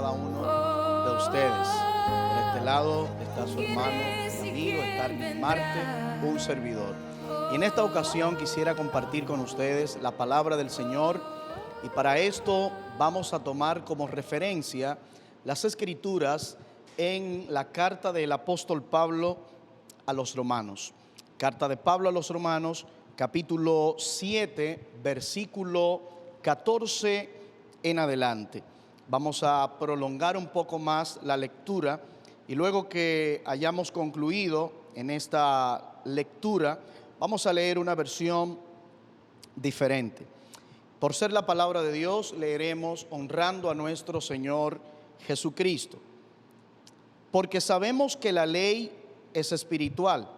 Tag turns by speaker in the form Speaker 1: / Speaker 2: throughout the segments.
Speaker 1: cada uno de ustedes. Por este lado está su hermano y amigo Starling Marte, un servidor. Y en esta ocasión quisiera compartir con ustedes la palabra del Señor, y para esto vamos a tomar como referencia las Escrituras en la carta del apóstol Pablo a los Romanos. Carta de Pablo a los Romanos, capítulo 7, versículo 14 en adelante. Vamos a prolongar un poco más la lectura y luego que hayamos concluido en esta lectura, vamos a leer una versión diferente. Por ser la palabra de Dios, leeremos honrando a nuestro Señor Jesucristo. Porque sabemos que la ley es espiritual,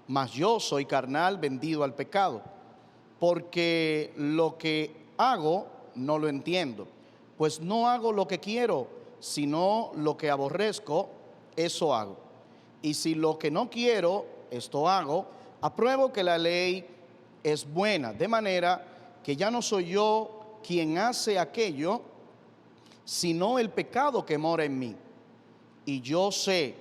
Speaker 1: mas yo soy carnal, vendido al pecado. Porque lo que hago no lo entiendo, pues no hago lo que quiero, sino lo que aborrezco, eso hago. Y si lo que no quiero, esto hago, apruebo que la ley es buena, de manera que ya no soy yo quien hace aquello, sino el pecado que mora en mí. Y yo sé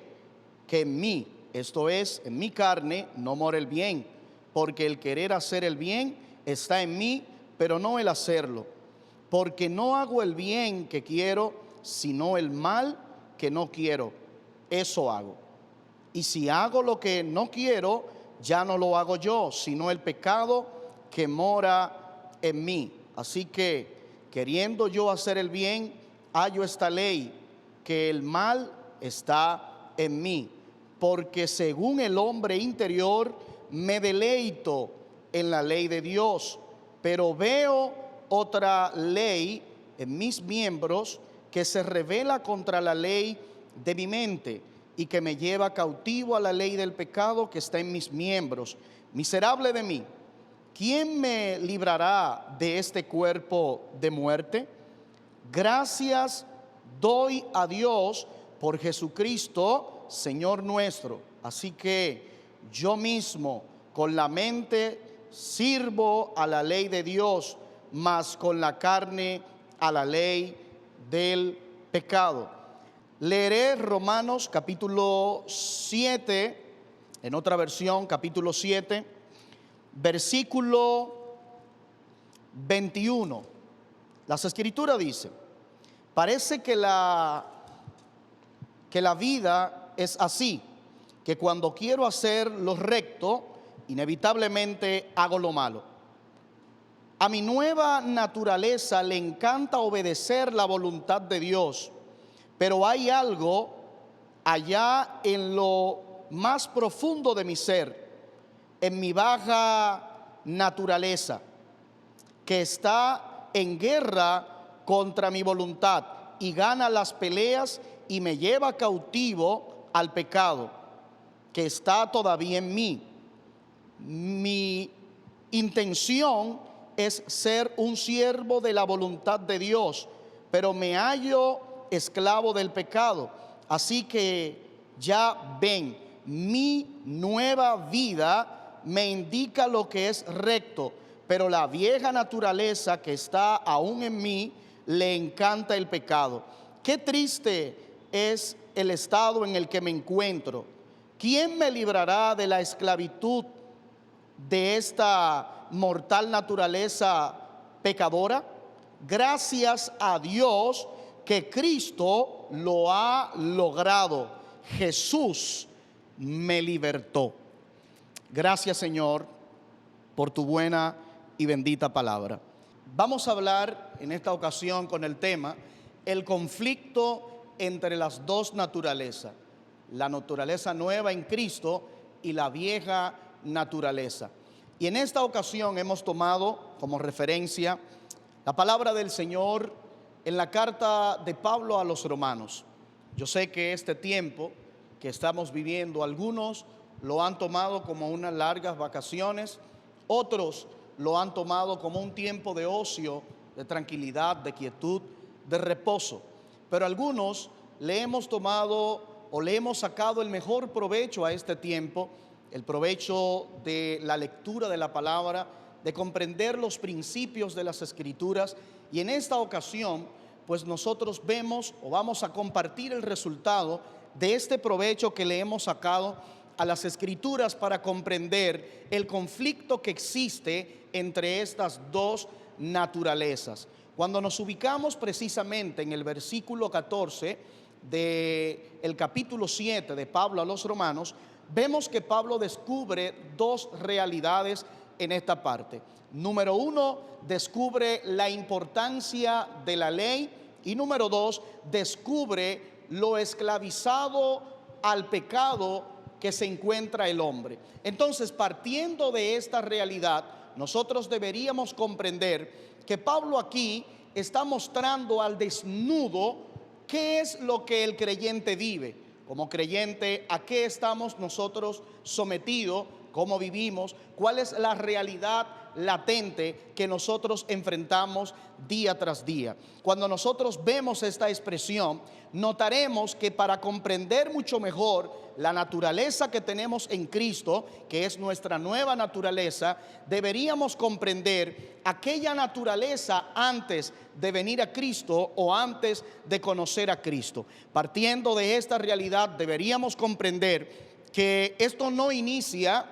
Speaker 1: que en mí, esto es, en mi carne, no mora el bien, porque el querer hacer el bien está en mí, pero no el hacerlo. Porque no hago el bien que quiero, sino el mal que no quiero, eso hago. Y si hago lo que no quiero, ya no lo hago yo, sino el pecado que mora en mí. Así que, queriendo yo hacer el bien, hallo esta ley, que el mal está en mí. Porque según el hombre interior, me deleito en la ley de Dios, pero veo otra ley en mis miembros que se revela contra la ley de mi mente y que me lleva cautivo a la ley del pecado que está en mis miembros. Miserable de mí, ¿quién me librará de este cuerpo de muerte? Gracias doy a Dios por Jesucristo, Señor nuestro. Así que yo mismo con la mente sirvo a la ley de Dios, mas con la carne a la ley del pecado. Leeré Romanos capítulo 7, en otra versión, capítulo 7, versículo 21. Las Escrituras dicen: parece que la vida es así, que cuando quiero hacer lo recto, inevitablemente hago lo malo. A mi nueva naturaleza le encanta obedecer la voluntad de Dios, pero hay algo allá en lo más profundo de mi ser, en mi baja naturaleza, que está en guerra contra mi voluntad y gana las peleas y me lleva cautivo al pecado que está todavía en mí. Mi intención es ser un siervo de la voluntad de Dios, pero me hallo esclavo del pecado. Así que ya ven, mi nueva vida me indica lo que es recto, pero la vieja naturaleza que está aún en mí le encanta el pecado. Qué triste es el estado en el que me encuentro. ¿Quién me librará de la esclavitud de esta mortal naturaleza pecadora? Gracias a Dios que Cristo lo ha logrado. Jesús me libertó. Gracias, Señor, por tu buena y bendita palabra. Vamos a hablar en esta ocasión con el tema el conflicto entre las dos naturalezas, la naturaleza nueva en Cristo y la vieja naturaleza. Y en esta ocasión hemos tomado como referencia la palabra del Señor en la carta de Pablo a los Romanos. Yo sé que este tiempo que estamos viviendo, algunos lo han tomado como unas largas vacaciones, otros lo han tomado como un tiempo de ocio, de tranquilidad, de quietud, de reposo. Pero algunos le hemos tomado o le hemos sacado el mejor provecho a este tiempo, el provecho de la lectura de la palabra, de comprender los principios de las Escrituras. Y en esta ocasión pues nosotros vemos o vamos a compartir el resultado de este provecho que le hemos sacado a las Escrituras para comprender el conflicto que existe entre estas dos naturalezas. Cuando nos ubicamos precisamente en el versículo 14 del capítulo 7 de Pablo a los Romanos, vemos que Pablo descubre dos realidades en esta parte. Número uno, descubre la importancia de la ley, y número dos, descubre lo esclavizado al pecado que se encuentra el hombre. Entonces, partiendo de esta realidad, nosotros deberíamos comprender que Pablo aquí está mostrando al desnudo qué es lo que el creyente vive. Como creyente, ¿a qué estamos nosotros sometidos? ¿Cómo vivimos? ¿Cuál es la realidad latente que nosotros enfrentamos día tras día? Cuando nosotros vemos esta expresión, notaremos que para comprender mucho mejor la naturaleza que tenemos en Cristo, que es nuestra nueva naturaleza, deberíamos comprender aquella naturaleza antes de venir a Cristo o antes de conocer a Cristo. Partiendo de esta realidad, deberíamos comprender que esto no inicia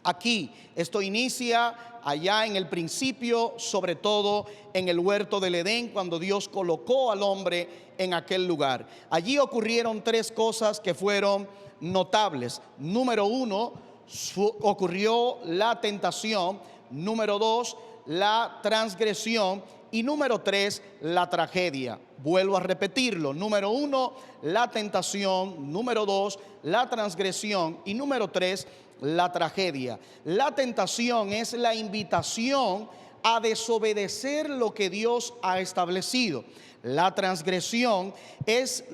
Speaker 1: aquí, esto inicia allá en el principio, sobre todo en el huerto del Edén, cuando Dios colocó al hombre en aquel lugar. Allí ocurrieron tres cosas que fueron notables. Número uno, ocurrió la tentación. Número dos, la transgresión. Y número tres, la tragedia. Vuelvo a repetirlo. Número uno, la tentación. Número dos, la transgresión. Y número tres, la tragedia. La tentación es la invitación a desobedecer lo que Dios ha establecido. La transgresión es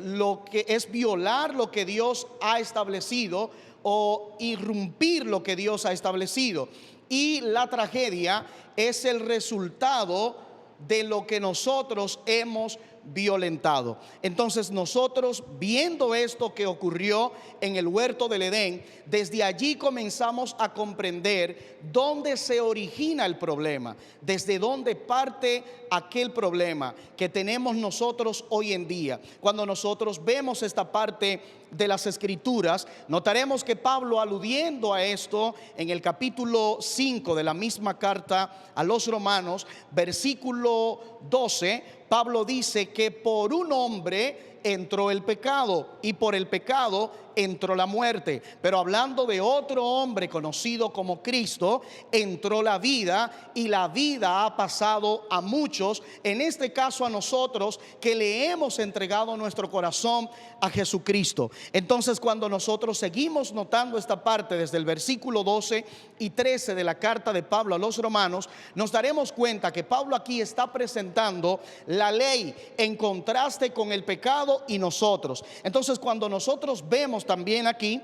Speaker 1: violar lo que Dios ha establecido o irrumpir lo que Dios ha establecido. Y la tragedia es el resultado de lo que nosotros hemos violentado. Entonces nosotros, viendo esto que ocurrió en el huerto del Edén, desde allí comenzamos a comprender dónde se origina el problema, desde dónde parte aquel problema que tenemos nosotros hoy en día. Cuando nosotros vemos esta parte de las Escrituras, notaremos que Pablo, aludiendo a esto en el capítulo 5 de la misma carta a los Romanos, versículo 12, Pablo dice que por un hombre entró el pecado y por el pecado entró la muerte. Pero hablando de otro hombre conocido como Cristo, entró la vida, y la vida ha pasado a muchos, en este caso a nosotros que le hemos entregado nuestro corazón a Jesucristo. Entonces, cuando nosotros seguimos notando esta parte desde el versículo 12 y 13 de la carta de Pablo a los Romanos, nos daremos cuenta que Pablo aquí está presentando la ley en contraste con el pecado y nosotros. Entonces, cuando nosotros vemos también aquí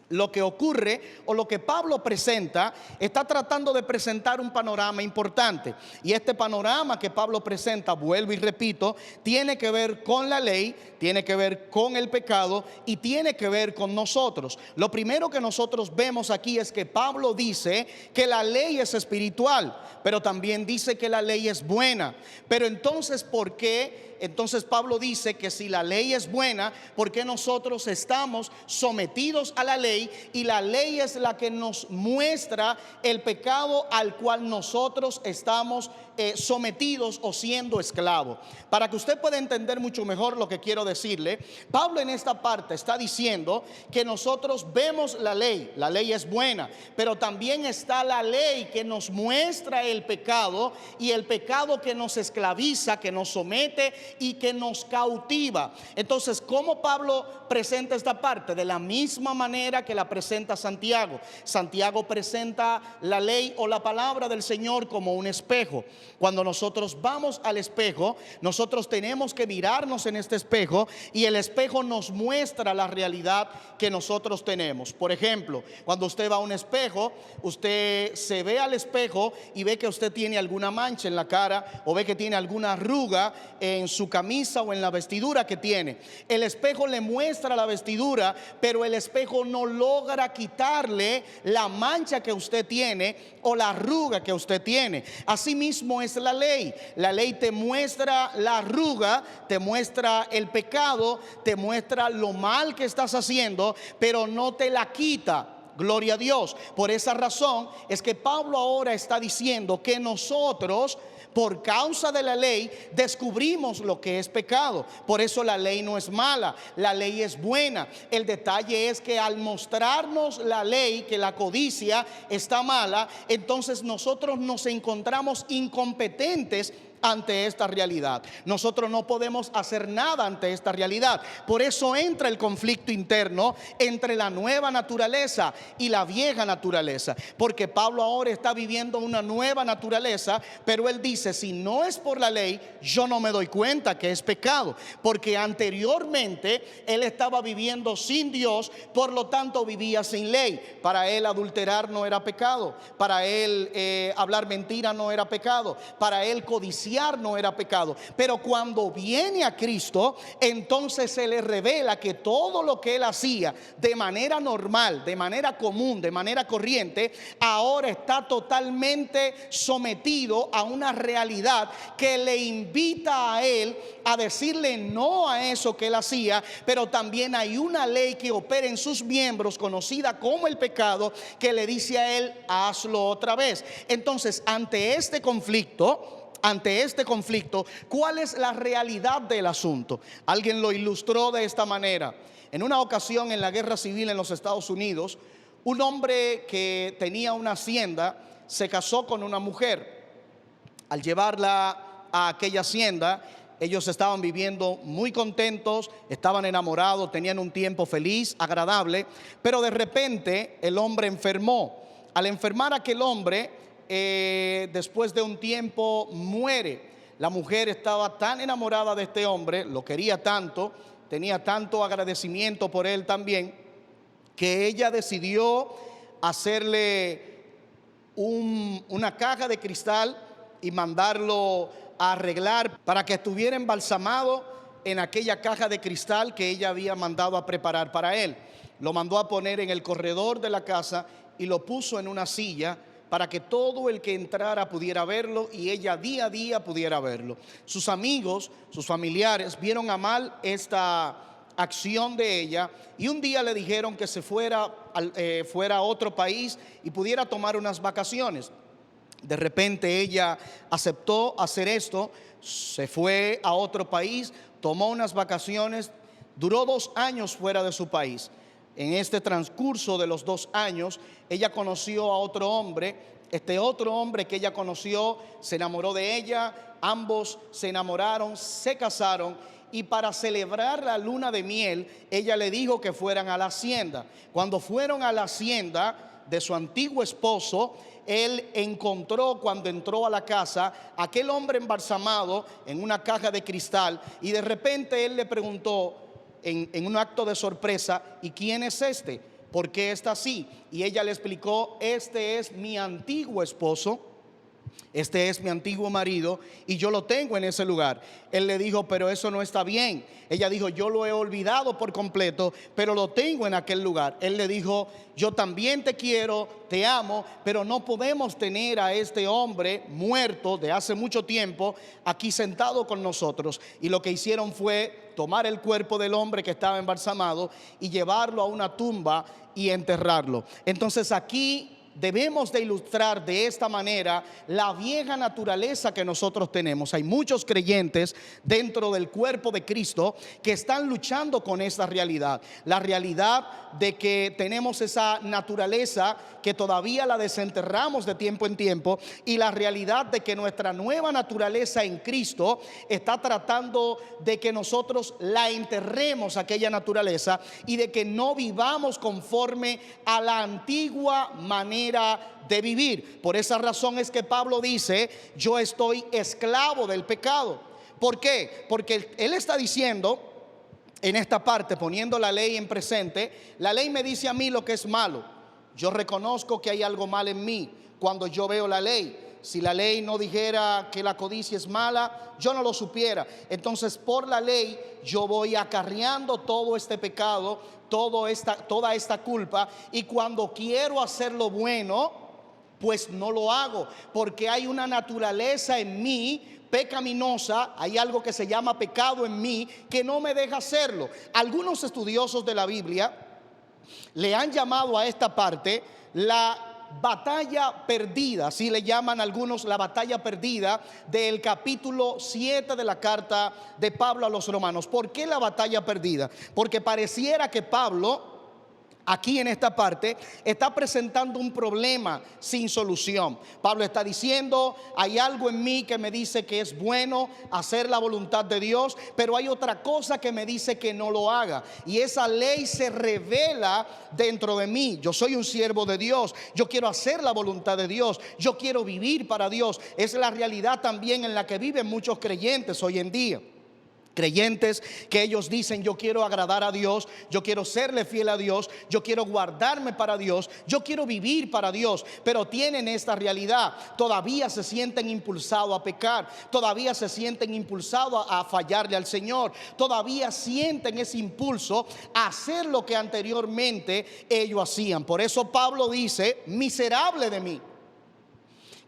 Speaker 1: lo que ocurre o lo que Pablo presenta, está tratando de presentar un panorama importante. Y este panorama que Pablo presenta, vuelvo y repito, tiene que ver con la ley, tiene que ver con el pecado y tiene que ver con nosotros. Lo primero que nosotros vemos aquí es que Pablo dice que la ley es espiritual, pero también dice que la ley es buena. Pero entonces, ¿por qué? Entonces Pablo dice que si la ley es buena, ¿por qué nosotros estamos sometidos a la ley? Y la ley es la que nos muestra el pecado al cual nosotros estamos sometidos o siendo esclavos. Para que usted pueda entender mucho mejor lo que quiero decirle, Pablo en esta parte está diciendo que nosotros vemos la ley es buena, pero también está la ley que nos muestra el pecado, y el pecado que nos esclaviza, que nos somete y que nos cautiva. Entonces, ¿cómo Pablo presenta esta parte? De la misma manera que la presenta Santiago. Santiago presenta la ley o la palabra del Señor como un espejo. Cuando nosotros vamos al espejo, nosotros tenemos que mirarnos en este espejo, y el espejo nos muestra la realidad que nosotros tenemos. Por ejemplo, cuando usted va a un espejo, usted se ve al espejo y ve que usted tiene alguna mancha en la cara, o ve que tiene alguna arruga en su camisa o en la vestidura que tiene. El espejo le muestra la vestidura, pero el espejo no logra quitarle la mancha que usted tiene o la arruga que usted tiene. Asimismo es la ley. La ley te muestra la arruga, te muestra el pecado, te muestra lo mal que estás haciendo, pero no te la quita. Gloria a Dios. Por esa razón es que Pablo ahora está diciendo que nosotros, por causa de la ley, descubrimos lo que es pecado. Por eso la ley no es mala, la ley es buena. El detalle es que al mostrarnos la ley que la codicia está mala, entonces nosotros nos encontramos incompetentes ante esta realidad. Nosotros no podemos hacer nada ante esta realidad. Por eso entra el conflicto interno entre la nueva naturaleza y la vieja naturaleza, porque Pablo ahora está viviendo una nueva naturaleza, pero él dice: si no es por la ley, yo no me doy cuenta que es pecado, porque anteriormente él estaba viviendo sin Dios, por lo tanto vivía sin ley. Para él adulterar no era pecado, para él hablar mentira no era pecado, para él codiciar no era pecado. Pero cuando viene a Cristo, entonces se le revela que todo lo que él hacía de manera normal, de manera común, de manera corriente, ahora está totalmente sometido a una realidad que le invita a él a decirle no a eso que él hacía. Pero también hay una ley que opera en sus miembros, conocida como el pecado, que le dice a él: hazlo otra vez. Entonces, ante este conflicto, ¿cuál es la realidad del asunto? Alguien lo ilustró de esta manera. En una ocasión, en la guerra civil en los Estados Unidos, un hombre que tenía una hacienda se casó con una mujer. Al llevarla a aquella hacienda, ellos estaban viviendo muy contentos, estaban enamorados, tenían un tiempo feliz, agradable, pero de repente el hombre enfermó. Al enfermar aquel hombre, después de un tiempo muere. La mujer estaba tan enamorada de este hombre, lo quería tanto, tenía tanto agradecimiento por él también, que ella decidió hacerle una caja de cristal y mandarlo a arreglar para que estuviera embalsamado en aquella caja de cristal que ella había mandado a preparar para él. Lo mandó a poner en el corredor de la casa y lo puso en una silla para que todo el que entrara pudiera verlo y ella día a día pudiera verlo. Sus amigos, sus familiares vieron a mal esta acción de ella y un día le dijeron que se fuera a otro país y pudiera tomar unas vacaciones. De repente ella aceptó hacer esto, se fue a otro país, tomó unas vacaciones, duró 2 años fuera de su país. En este transcurso de los 2 años, ella conoció a otro hombre. Este otro hombre que ella conoció se enamoró de ella, ambos se enamoraron, se casaron, y para celebrar la luna de miel, ella le dijo que fueran a la hacienda. Cuando fueron a la hacienda de su antiguo esposo, él encontró, cuando entró a la casa, aquel hombre embalsamado en una caja de cristal, y de repente él le preguntó en un acto de sorpresa: ¿y quién es este? ¿Por qué está así? Y ella le explicó: este es mi antiguo esposo, este es mi antiguo marido y yo lo tengo en ese lugar. Él le dijo: pero eso no está bien. Ella dijo: yo lo he olvidado por completo, pero lo tengo en aquel lugar. Él le dijo: yo también te quiero, te amo, pero no podemos tener a este hombre muerto de hace mucho tiempo aquí sentado con nosotros. Y lo que hicieron fue tomar el cuerpo del hombre que estaba embalsamado y llevarlo a una tumba y enterrarlo. Entonces aquí debemos de ilustrar de esta manera la vieja naturaleza que nosotros tenemos. Hay muchos creyentes dentro del cuerpo de Cristo que están luchando con esta realidad. La realidad de que tenemos esa naturaleza que todavía la desenterramos de tiempo en tiempo, y la realidad de que nuestra nueva naturaleza en Cristo está tratando de que nosotros la enterremos, aquella naturaleza, y de que no vivamos conforme a la antigua manera de vivir. Por esa razón es que Pablo dice: yo estoy esclavo del pecado. ¿Por qué? Porque él está diciendo en esta parte, poniendo la ley en presente: la ley me dice a mí lo que es malo. Yo reconozco que hay algo mal en mí cuando yo veo la ley. Si la ley no dijera que la codicia es mala, yo no lo supiera. Entonces, por la ley yo voy acarreando todo este pecado toda esta culpa, y cuando quiero hacer lo bueno, pues no lo hago, porque hay una naturaleza en mí pecaminosa, hay algo que se llama pecado en mí que no me deja hacerlo. Algunos estudiosos de la Biblia le han llamado a esta parte la batalla perdida, así le llaman algunos, la batalla perdida del capítulo 7 de la carta de Pablo a los romanos. ¿Por qué la batalla perdida? Porque pareciera que Pablo aquí en esta parte está presentando un problema sin solución. Pablo está diciendo: hay algo en mí que me dice que es bueno hacer la voluntad de Dios, pero hay otra cosa que me dice que no lo haga, y esa ley se revela dentro de mí. Yo soy un siervo de Dios, yo quiero hacer la voluntad de Dios, yo quiero vivir para Dios. Es la realidad también en la que viven muchos creyentes hoy en día. Creyentes que ellos dicen: yo quiero agradar a Dios, yo quiero serle fiel a Dios, yo quiero guardarme para Dios, yo quiero vivir para Dios, pero tienen esta realidad, todavía se sienten impulsados a pecar, todavía se sienten impulsados a fallarle al Señor, todavía sienten ese impulso a hacer lo que anteriormente ellos hacían. Por eso Pablo dice: miserable de mí,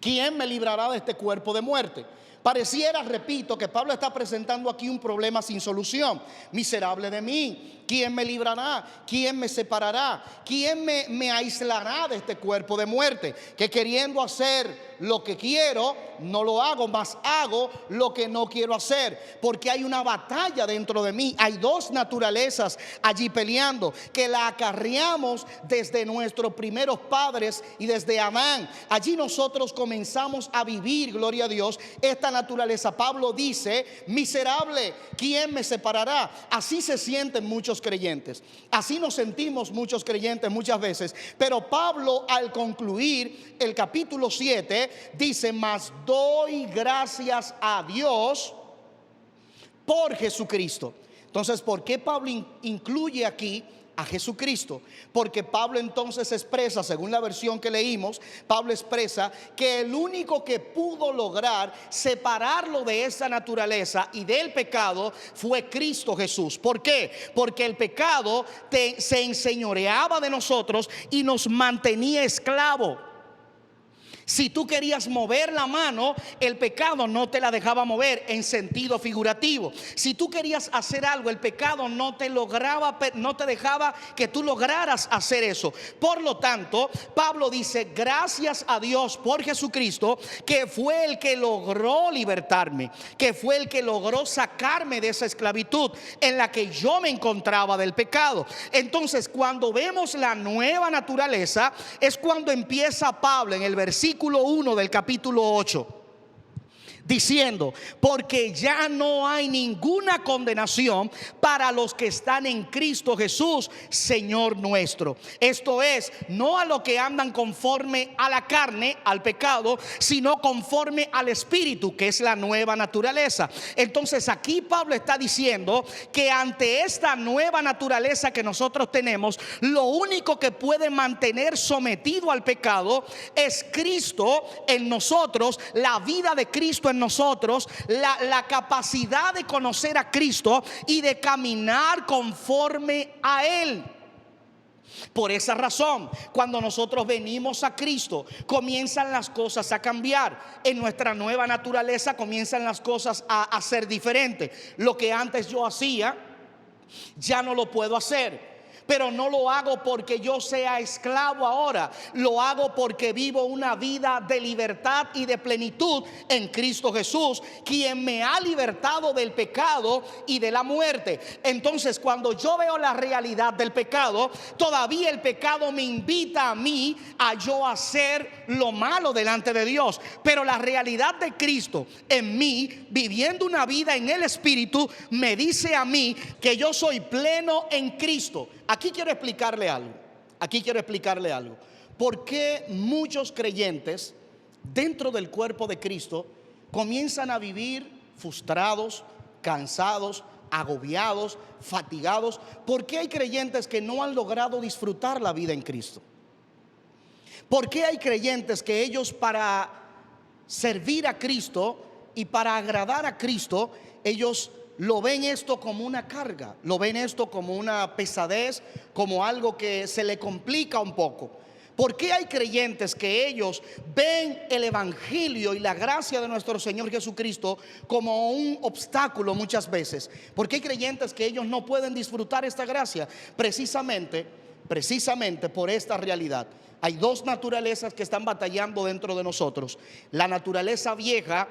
Speaker 1: ¿quién me librará de este cuerpo de muerte? Pareciera, repito, que Pablo está presentando aquí un problema sin solución. Miserable de mí, ¿quién me librará? ¿Quién me separará? ¿Quién me aislará de este cuerpo de muerte? Que queriendo hacer lo que quiero, no lo hago, mas hago lo que no quiero hacer. Porque hay una batalla dentro de mí. Hay dos naturalezas allí peleando, que la acarreamos desde nuestros primeros padres y desde Adán. Allí nosotros comenzamos a vivir, gloria a Dios, esta naturaleza. Pablo dice: miserable, ¿quién me separará? Así se sienten muchos creyentes, así nos sentimos muchos creyentes muchas veces. Pero Pablo, al concluir el capítulo 7, dice: mas doy gracias a Dios por Jesucristo. Entonces, ¿por qué Pablo incluye aquí a Jesucristo? Porque Pablo entonces expresa, según la versión que leímos, Pablo expresa que el único que pudo lograr separarlo de esa naturaleza y del pecado fue Cristo Jesús. ¿Por qué? Porque el pecado se enseñoreaba de nosotros y nos mantenía esclavos. Si tú querías mover la mano, el pecado no te la dejaba mover en sentido figurativo. Si tú querías hacer algo, el pecado no te dejaba que tú lograras hacer eso. Por lo tanto, Pablo dice: gracias a Dios por Jesucristo, que fue el que logró libertarme, que fue el que logró sacarme de esa esclavitud en la que yo me encontraba del pecado. Entonces, cuando vemos la nueva naturaleza, es cuando empieza Pablo en el versículo 1 del capítulo 8 diciendo: porque ya no hay ninguna condenación para los que están en Cristo Jesús, Señor nuestro. Esto es, no a lo que andan conforme a la carne, al pecado, sino conforme al Espíritu, que es la nueva naturaleza. Entonces aquí Pablo está diciendo que ante esta nueva naturaleza que nosotros tenemos, lo único que puede mantener sometido al pecado es Cristo en nosotros, la vida de Cristo en nosotros, la capacidad de conocer a Cristo y de caminar conforme a Él. Por esa razón, cuando nosotros venimos a Cristo, comienzan las cosas a cambiar. En nuestra nueva naturaleza comienzan las cosas a ser diferentes. Lo que antes yo hacía, ya no lo puedo hacer. Pero no lo hago porque yo sea esclavo ahora, lo hago porque vivo una vida de libertad y de plenitud en Cristo Jesús, quien me ha libertado del pecado y de la muerte. Entonces, cuando yo veo la realidad del pecado, todavía el pecado me invita a mí a yo hacer lo malo delante de Dios. Pero la realidad de Cristo en mí, viviendo una vida en el Espíritu, me dice a mí que yo soy pleno en Cristo. Aquí quiero explicarle algo. ¿Por qué muchos creyentes dentro del cuerpo de Cristo comienzan a vivir frustrados, cansados, agobiados, fatigados? ¿Por qué hay creyentes que no han logrado disfrutar la vida en Cristo? ¿Por qué hay creyentes que ellos, para servir a Cristo y para agradar a Cristo, ellos lo ven esto como una carga, lo ven esto como una pesadez, como algo que se le complica un poco. ¿Por qué hay creyentes que ellos ven el evangelio y la gracia de nuestro Señor Jesucristo como un obstáculo muchas veces? ¿Por qué hay creyentes que ellos no pueden disfrutar esta gracia? Precisamente por esta realidad. Hay dos naturalezas que están batallando dentro de nosotros. La naturaleza vieja,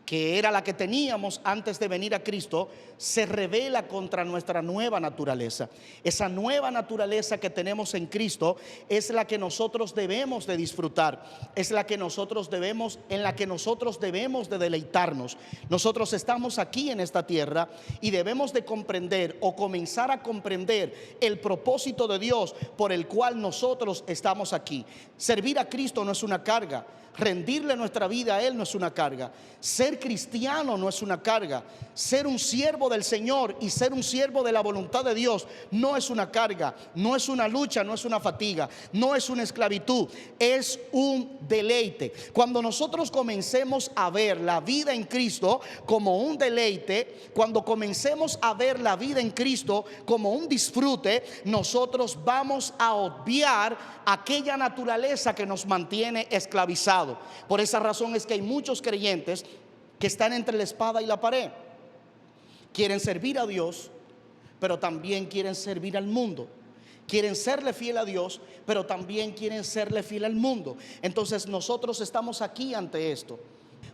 Speaker 1: que era la que teníamos antes de venir a Cristo, se revela contra nuestra nueva naturaleza. Esa nueva naturaleza que tenemos en Cristo es la que nosotros debemos de disfrutar, es la que en la que nosotros debemos de deleitarnos. Nosotros estamos aquí en esta tierra y debemos de comprender o comenzar a comprender el propósito de Dios por el cual nosotros estamos aquí. Servir a Cristo no es una carga. Rendirle nuestra vida a Él no es una carga. Ser cristiano no es una carga. Ser un siervo del Señor y ser un siervo de la voluntad de Dios no es una carga, no es una lucha, no es una fatiga, no es una esclavitud, es un deleite. Cuando nosotros comencemos a ver la vida en Cristo como un deleite, cuando comencemos a ver la vida en Cristo como un disfrute, nosotros vamos a obviar aquella naturaleza que nos mantiene esclavizados. Por esa razón es que hay muchos creyentes que están entre la espada y la pared. Quieren servir a Dios, pero también quieren servir al mundo. Quieren serle fiel a Dios, pero también quieren serle fiel al mundo. Entonces nosotros estamos aquí ante esto.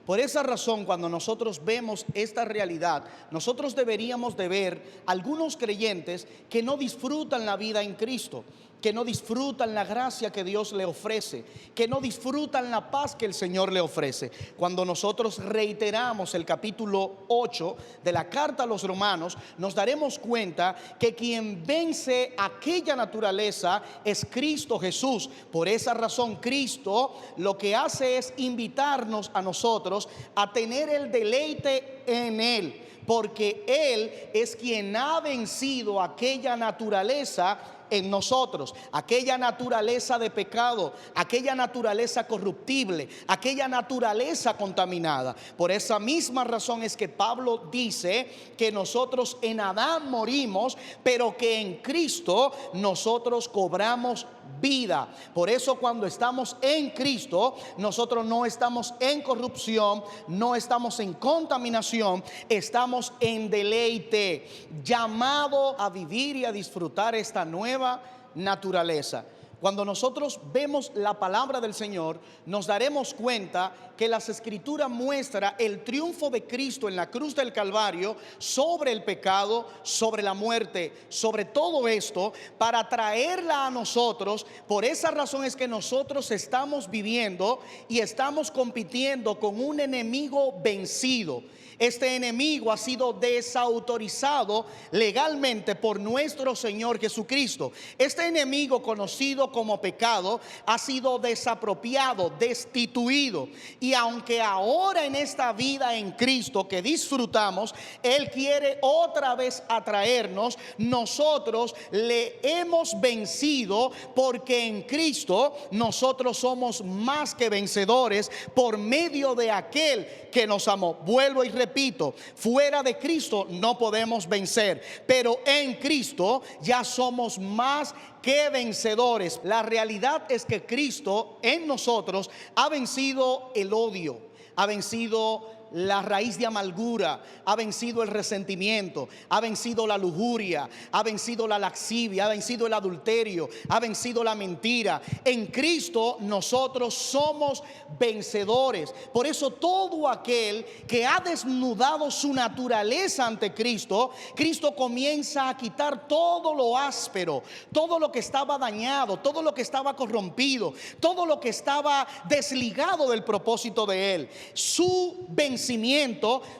Speaker 1: Por esa razón, cuando nosotros vemos esta realidad, nosotros deberíamos de ver algunos creyentes que no disfrutan la vida en Cristo, que no disfrutan la gracia que Dios le ofrece, que no disfrutan la paz que el Señor le ofrece. Cuando nosotros reiteramos el capítulo 8 de la carta a los Romanos, nos daremos cuenta que quien vence aquella naturaleza es Cristo Jesús. Por esa razón, Cristo lo que hace es invitarnos a nosotros a tener el deleite en Él, porque Él es quien ha vencido aquella naturaleza en nosotros, aquella naturaleza de pecado, aquella naturaleza corruptible, aquella naturaleza contaminada. Por esa misma razón es que Pablo dice que nosotros en Adán morimos, pero que en Cristo nosotros cobramos vida. Por eso cuando estamos en Cristo, nosotros no estamos en corrupción, no estamos en contaminación, estamos en deleite, llamado a vivir y a disfrutar esta nueva naturaleza. Cuando nosotros vemos la palabra del Señor, nos daremos cuenta que las Escrituras muestran el triunfo de Cristo en la cruz del Calvario sobre el pecado, sobre la muerte, sobre todo esto, para traerla a nosotros. Por esa razón es que nosotros estamos viviendo y estamos compitiendo con un enemigo vencido. Este enemigo ha sido desautorizado legalmente por nuestro Señor Jesucristo. Este enemigo, conocido como pecado, ha sido desapropiado, destituido. Y aunque ahora en esta vida en Cristo que disfrutamos, Él quiere otra vez atraernos, nosotros le hemos vencido, porque en Cristo nosotros somos más que vencedores por medio de aquel que nos amó. Vuelvo y repito, fuera de Cristo no podemos vencer, pero en Cristo ya somos más que vencedores. La realidad es que Cristo en nosotros ha vencido el odio, ha vencido la raíz de amargura, ha vencido el resentimiento, ha vencido la lujuria, ha vencido la lascivia, ha vencido el adulterio, ha vencido la mentira. En Cristo nosotros somos vencedores. Por eso todo aquel que ha desnudado su naturaleza ante Cristo, Cristo comienza a quitar todo lo áspero, todo lo que estaba dañado, todo lo que estaba corrompido, todo lo que estaba desligado del propósito de Él. Su vencimiento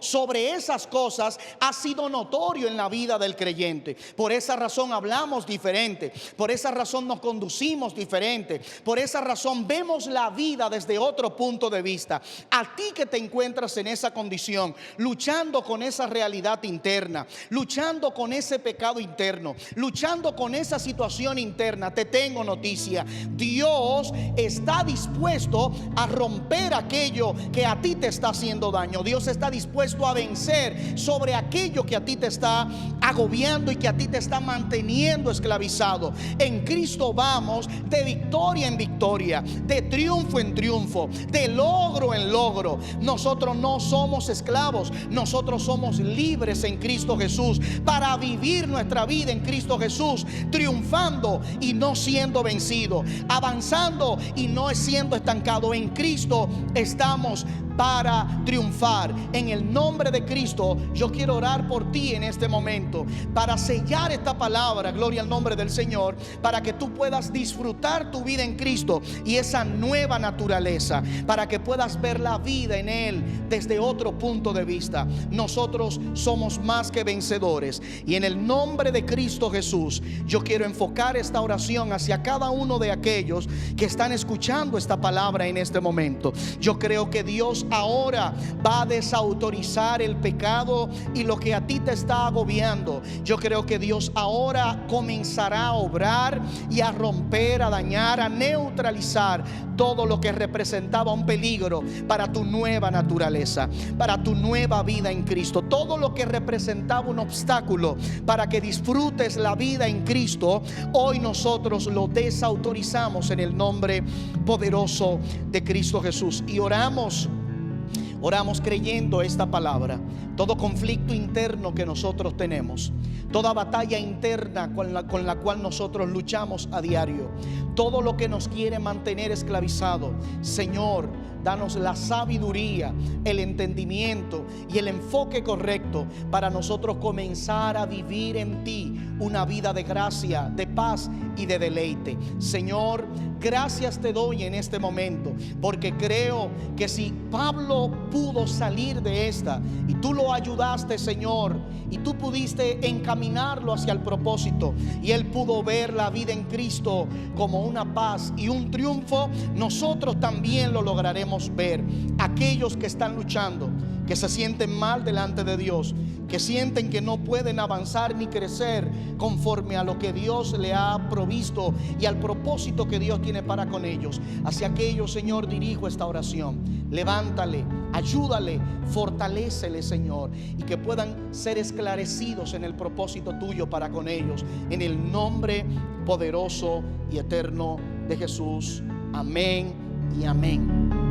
Speaker 1: sobre esas cosas ha sido notorio en la vida del creyente. Por esa razón hablamos diferente, por esa razón nos conducimos diferente, por esa razón vemos la vida desde otro punto de vista. A ti que te encuentras en esa condición, luchando con esa realidad interna, luchando con ese pecado interno, luchando con esa situación interna, te tengo noticia: Dios está dispuesto a romper aquello que a ti te está haciendo daño. daño. Dios está dispuesto a vencer sobre aquello que a ti te está agobiando y que a ti te está manteniendo esclavizado. En Cristo vamos de victoria en victoria, de triunfo en triunfo, de logro en logro. Nosotros no somos esclavos, nosotros somos libres en Cristo Jesús para vivir nuestra vida en Cristo Jesús, triunfando y no siendo vencido, avanzando y no siendo estancado. En Cristo estamos para triunfar. En el nombre de Cristo, yo quiero orar por ti en este momento, para sellar esta palabra, gloria al nombre del Señor, para que tú puedas disfrutar tu vida en Cristo y esa nueva naturaleza, para que puedas ver la vida en Él desde otro punto de vista. Nosotros somos más que vencedores, y en el nombre de Cristo Jesús, yo quiero enfocar esta oración hacia cada uno de aquellos que están escuchando esta palabra en este momento. Yo creo que Dios ahora va a desautorizar el pecado y lo que a ti te está agobiando. Yo creo que Dios ahora comenzará a obrar y a romper, a dañar, a neutralizar todo lo que representaba un peligro para tu nueva naturaleza, para tu nueva vida en Cristo. Todo lo que representaba un obstáculo para que disfrutes la vida en Cristo, hoy nosotros lo desautorizamos en el nombre poderoso de Cristo Jesús. Y oramos creyendo esta palabra. Todo conflicto interno que nosotros tenemos, toda batalla interna con la cual nosotros luchamos a diario, todo lo que nos quiere mantener esclavizado, Señor, danos la sabiduría, el entendimiento y el enfoque correcto para nosotros comenzar a vivir en ti una vida de gracia, de paz y de deleite. Señor, gracias te doy en este momento, porque creo que si Pablo pudo salir de esta y tú lo ayudaste, Señor, y tú pudiste encaminarlo hacia el propósito, y él pudo ver la vida en Cristo como una paz y un triunfo, nosotros también lo lograremos ver. Aquellos que están luchando, que se sienten mal delante de Dios, que sienten que no pueden avanzar ni crecer conforme a lo que Dios le ha provisto y al propósito que Dios tiene para con ellos, hacia aquellos, Señor, dirijo esta oración. Levántale, ayúdale, fortalécele, Señor, y que puedan ser esclarecidos en el propósito tuyo para con ellos, en el nombre poderoso y eterno de Jesús. Amén y amén.